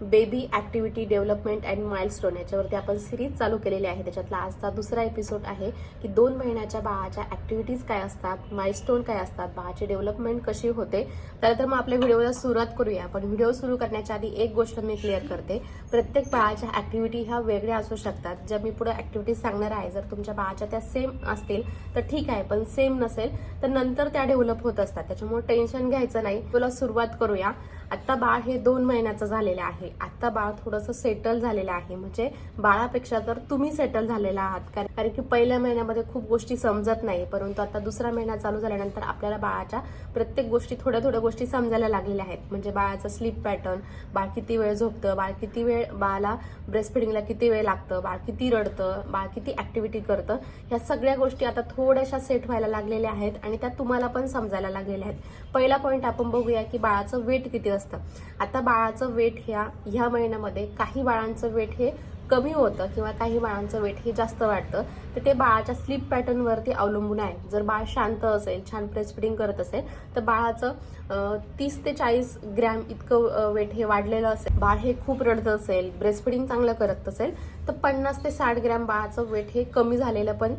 Baby activity development and milestone याच्यावरती आपण series चालू केलेली आहे. त्याच्यातला आजचा दुसरा एपिसोड आहे की 2 महिन्याच्या बाळाच्या ॲक्टिव्हिटीज काय असतात, माइलस्टोन काय असतात, बाळाची डेव्हलपमेंट कशी होते. तर मग आपल्या व्हिडिओला सुरुवात करूया. पण व्हिडिओ सुरू करण्याच्या आधी एक गोष्ट मी क्लिअर करते. प्रत्येक बाळाच्या ॲक्टिव्हिटी ह्या वेगळ्या असू शकतात. ज्या मी पुढे ॲक्टिव्हिटीज सांगणार आहे, जर तुमच्या बाळाच्या त्या सेम असतील तर ठीक आहे, पण सेम नसेल तर नंतर त्या डेव्हलप होत असतात. त्याच्यामुळे टेन्शन घ्यायचं नाही. तुला सुरुवात करूया. आता बाळ हे 2 महिन्याचं झालेलं आहे. आता बाळ थोडंसं सेटल झालेलं आहे. म्हणजे बाळापेक्षा तर तुम्ही सेटल झालेला आहात. कारण की पहिल्या महिन्यामध्ये खूप गोष्टी समजत नाही, परंतु आता दुसरा महिना चालू झाल्यानंतर आपल्याला बाळाच्या प्रत्येक गोष्टी थोड्या गोष्टी समजायला लागलेल्या आहेत. म्हणजे बाळाचं स्लीप पॅटर्न, बाळ किती वेळ झोपतं, बाळ किती वेळ, बाळाला ब्रेस्ट फिडिंगला किती वेळ लागतं, बाळ किती रडतं, बाळ किती ऍक्टिव्हिटी करतं, ह्या सगळ्या गोष्टी आता थोड्याशा सेट व्हायला लागलेल्या आहेत आणि त्या तुम्हाला पण समजायला लागलेल्या आहेत. पहिला पॉईंट आपण बघूया की बाळाचं वेट किती असतं. आता बाळाचं वेट ह्या महिन्यामध्ये काही बाळांचं वेट हे कमी होतं किंवा काही बाळांचं वेट हे जास्त वाटतं. तर ते बाळाच्या स्लीप पॅटर्नवरती अवलंबून आहे. जर बाळ शांत असेल, छान ब्रेस्ट फीडिंग करत असेल तर बाळाचं 30 ते 40 ग्रॅम इतकं वेट हे वाढलेलं असेल. बाळ हे खूप रडत असेल, ब्रेस्ट फीडिंग चांगलं करत असेल तर 50 ते 60 ग्रॅम बाळाचं वेट हे कमी झालेलं पण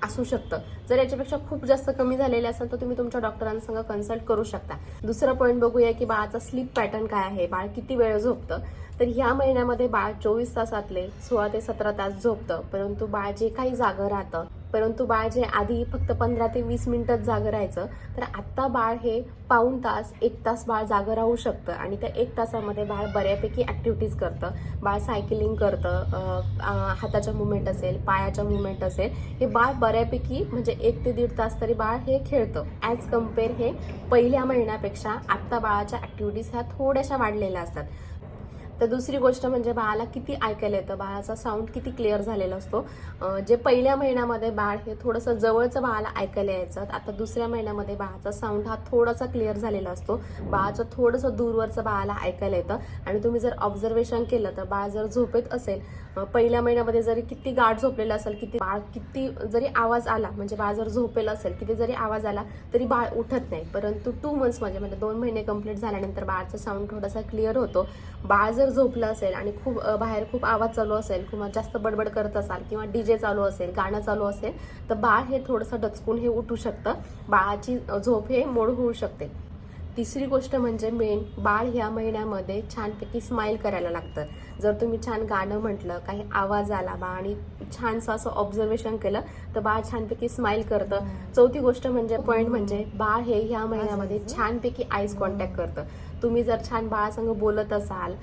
असू शकतं. जर याच्यापेक्षा खूप जास्त कमी झालेले असेल तर तुम्ही तुमच्या डॉक्टरांसंग कन्सल्ट करू शकता. दुसरा पॉईंट बघूया की बाळाचा स्लीप पॅटर्न काय आहे, बाळ किती वेळ झोपतं. तर ह्या महिन्यामध्ये बाळ 24 तासातले 16 ते 17 तास झोपतं, परंतु बाळ जे काही जागं राहतं, परंतु बाळ जे आधी फक्त 15 ते 20 मिनिटच जागं राहायचं, तर आता बाळ हे पाऊण तास 1 तास बाळ जागं राहू शकतं आणि त्या 1 तासामध्ये बाळ बऱ्यापैकी ॲक्टिव्हिटीज करतं. बाळ सायकलिंग करतं, हाताच्या मुवमेंट असेल, पायाच्या मुवमेंट असेल, हे बाळ बऱ्यापैकी म्हणजे 1 ते 1.5 तास तरी बाळ हे खेळतं. ॲज कम्पेअर हे पहिल्या महिन्यापेक्षा आता बाळाच्या ॲक्टिव्हिटीज ह्या थोड्याशा वाढलेल्या असतात. तर दुसरी गोष्ट म्हणजे बाळाला किती ऐकायला येतं, बाळाचा साऊंड किती क्लिअर झालेला असतो. जे पहिल्या महिन्यामध्ये बाळ हे थोडंसं जवळचं बाळाला ऐकायला यायचं, आता दुसऱ्या महिन्यामध्ये बाळाचा साऊंड हा थोडासा क्लिअर झालेला असतो. बाळाचं थोडंसं दूरवरचं बाळाला ऐकायला येतं. आणि तुम्ही जर ऑब्झर्वेशन केलं तर बाळ जर झोपेत असेल, पहिल्या महिन्यामध्ये जरी किती गाढ झोपलेलं असेल, किती जरी आवाज आला, म्हणजे बाळ जर झोपेल असेल, किती जरी आवाज आला तरी बाळ उठत नाही. परंतु 2 मंथ्स म्हणजे 2 महिने कंप्लीट झाल्यानंतर बाळाचा साऊंड थोडासा क्लिअर होतो. बाळ जर झोपलं असेल आणि बाहेर खूप आवाज चालू असेल किंवा जास्त बडबड करत असाल किंवा डीजे चालू असेल, गाणं चालू असेल तर बाळ हे थोडंसं डचकून हे उठू शकतं. बाळाची झोप हे मोड होऊ शकते. तिसरी गोष्ट म्हणजे मेन, बाळ ह्या महिन्यामध्ये छानपैकी स्माईल करायला लागतं. जर तुम्ही छान गाणं म्हटलं, काही आवाज आला, बाळाने छानसं असं ऑब्झर्वेशन केलं तर बाळ छानपैकी स्माईल करतं. चौथी गोष्ट म्हणजे पॉईंट म्हणजे बाळ हे ह्या महिन्यामध्ये छानपैकी आईज कॉन्टॅक्ट करतं. तुम्ही जर छान बाळासंग बोलत असाल,